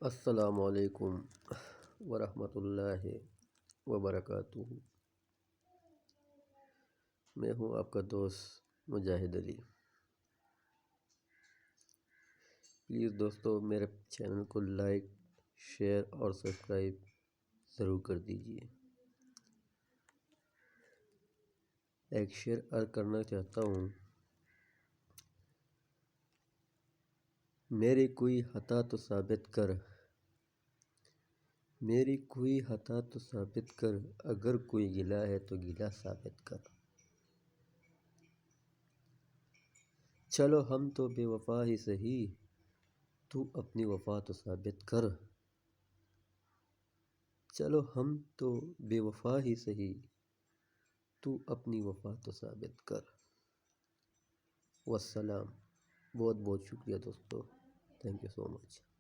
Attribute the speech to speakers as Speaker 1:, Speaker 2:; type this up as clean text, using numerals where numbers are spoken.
Speaker 1: السلام علیکم ورحمۃ اللہ وبرکاتہ۔ میں ہوں آپ کا دوست مجاہد علی۔ پلیز دوستو میرے چینل کو لائک، شیئر اور سبسکرائب ضرور کر دیجیے۔ ایک شعر عرض کرنا چاہتا ہوں۔ میری کوئی خطا تو ثابت کر، میری کوئی خطا تو ثابت کر، اگر کوئی گلہ ہے تو گلہ ثابت کر۔ چلو ہم تو بے وفا ہی سہی، تو اپنی وفا تو ثابت کر۔ چلو ہم تو بے وفا ہی سہی، تو اپنی وفا تو ثابت کر۔ والسلام۔ بہت بہت شکریہ دوستو، تھینک یو سو مچ۔